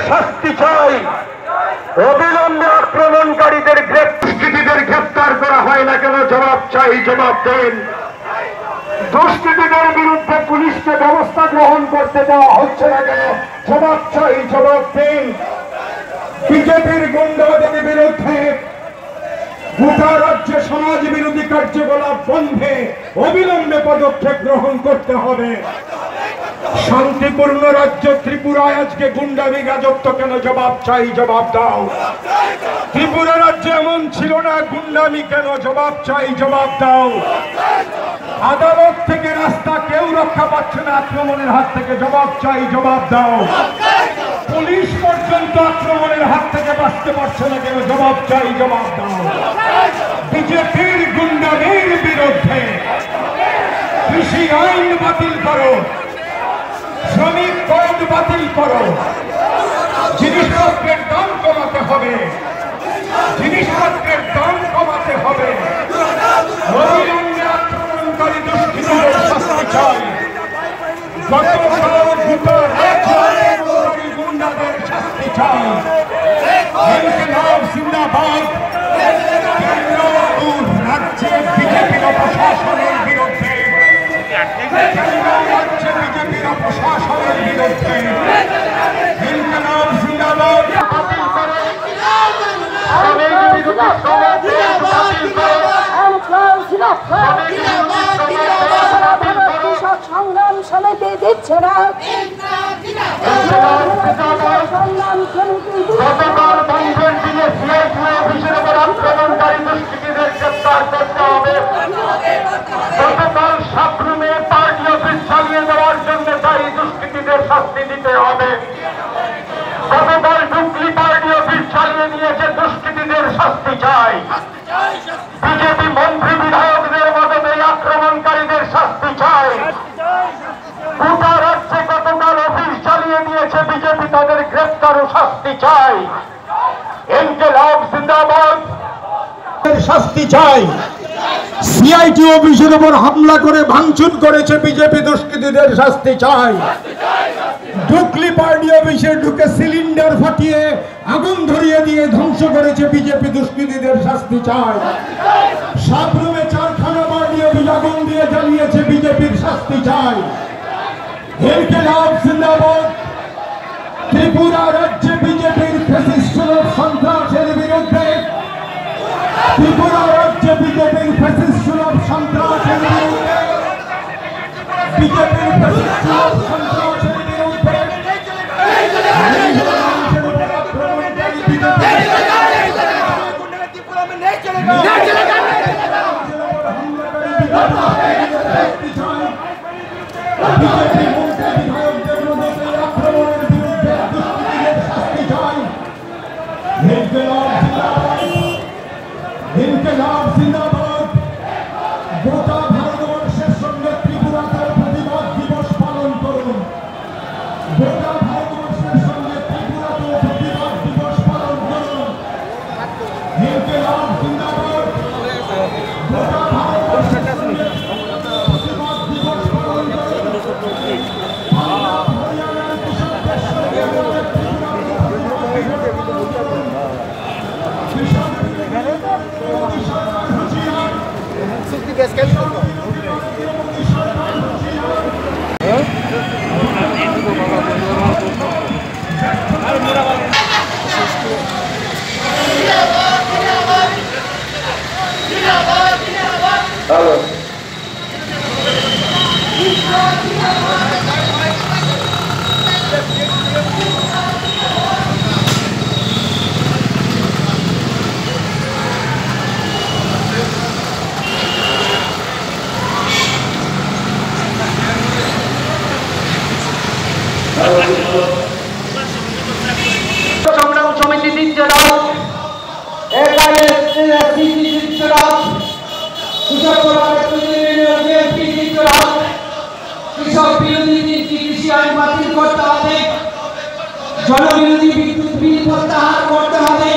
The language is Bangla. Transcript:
শাস্তি চাই। অবিলম্বে আক্রমণকারীদের দুষ্কৃতীদের গ্রেফতার করা হয় না কেন? জবাব চাই, জবাব দেন। দুষ্কৃতীদের বিরুদ্ধে পুলিশকে ব্যবস্থা গ্রহণ করতে দেওয়া হচ্ছে না কেন? জবাব চাই, জবাব দেন। বিজেপির গুন্ডাদের বিরুদ্ধে গোটা রাজ্যে সমাজ বিরোধী কার্যকলাপ বন্ধে অবিলম্বে পদক্ষেপ গ্রহণ করতে হবে। শান্তিপূর্ণ রাজ্য ত্রিপুরায় আজকে গুন্ডামি রাজত্ব কেন? জবাব চাই, জবাব দাও। ত্রিপুরা রাজ্যে এমন ছিল না, গুন্ডামি কেন? জবাব চাই, জবাব দাও। আদালত থেকে রাস্তা কেউ রক্ষা পাচ্ছে না আক্রমণের হাত থেকে। জবাব চাই, জবাব দাও। পুলিশ পর্যন্ত আক্রমণের হাত থেকে বাঁচতে পারছে না কেন? জবাব চাই, জবাব দাও। বিজেপির গুন্ডামির বিরুদ্ধে কৃষি আইন বাতিল করো, শ্রমিক কয়েদ বাতিল করো, জিনিসপত্রের দাম কমাতে হবে, জিনিসপত্রের দাম কমাতে হবে। অবিলম্বে আক্রমণকারী দুষ্কৃতীদের শাস্তি চাই। গতকাল গোটা রাজ্যে গুন্ডাদের শাস্তি চাই। ইনকিলাব জিন্দাবাদ। কেন্দ্র ও রাজ্যে বিজেপির প্রশাসনের বিরুদ্ধে, রাজ্যে বিজেপির প্রশাসনের বিরুদ্ধে ইনকিলাব জিন্দাবাদ। সংগ্রাম সমিতি দিচ্ছে না। গতকাল বন্ধের দিনে সিআইটিও অফিসের উপর আক্রমণকারী দুষ্কৃতীদের গ্রেফতার করতে হবে। গতকাল সাবরুমে পার্টি অফিস চালিয়ে দেওয়ার জন্য দায়ী দুষ্কৃতীদের শাস্তি দিতে হবে। গতকাল ডুকলি পার্টি অফিস চালিয়ে নিয়েছে, দুষ্কৃতীদের শাস্তি চাই। বিজেপি মন্ত্রী বিধায়কদের মদতে আক্রমণকারীদের শাস্তি চাই। গোটা রাজ্যে গতকাল অফিস চালিয়ে দিয়েছে বিজেপি, তাদের গ্রেফতার ও শাস্তি চাই। ইনকিলাব জিন্দাবাদ। শাস্তি চাই। সিআইটি অফিসের উপর হামলা করে ভাঙচুর করেছে বিজেপি, দুষ্কৃতীদের শাস্তি চাই। ডুকলি পার্টি অফিসে ঢুকে সিলিন্ডার ফাটিয়ে আগুন ধরিয়ে দিয়ে ধ্বংস করেছে বিজেপি, দুষ্কৃতীদের শাস্তি চাই। সাবরুমে চারখানা পার্টি অফিস আগুন দিয়ে জ্বালিয়েছে বিজেপির শাস্তি চাই। ইনকিলাব জিন্দাবাদ। ত্রিপুরা রাজ্যে বিজেপির ফ্যাসিস্ট সন্ত্রাসের বিরুদ্ধে, ত্রিপুরা রাজ্যে বিজেপির ফ্যাসিস্ট সন্ত্রাসের বিরুদ্ধে, বিজেপির ফ্যাসিস্ট সন্ত্রাসের বিরুদ্ধে ইনকিলাব জিন্দাবাদ। গোটা ভারতবর্ষের সঙ্গে ত্রিপুরাতে প্রতিবাদ দিবস পালন করুন। গোটা ভারতবর্ষের সঙ্গে ত্রিপুরাতে প্রতিবাদ দিবস পালন করুন। ইনকিলাব জিন্দাবাদ। গোটা ভারতবর্ষের সঙ্গে প্রতিবাদ দিবস পালন করুন। হরিয়ানার কৃষকদের সঙ্গে আমাদের ত্রিপুরাতে প্রতিবাদ দিবস সংগ্রাম সমিতি দিচ্ছে না, দিচ্ছে না, কৃষক বিরোধী কৃষি আইন বাতিল করতে হবে, জনবিরোধী বিদ্যুৎ বিল প্রত্যাহার করতে হবে,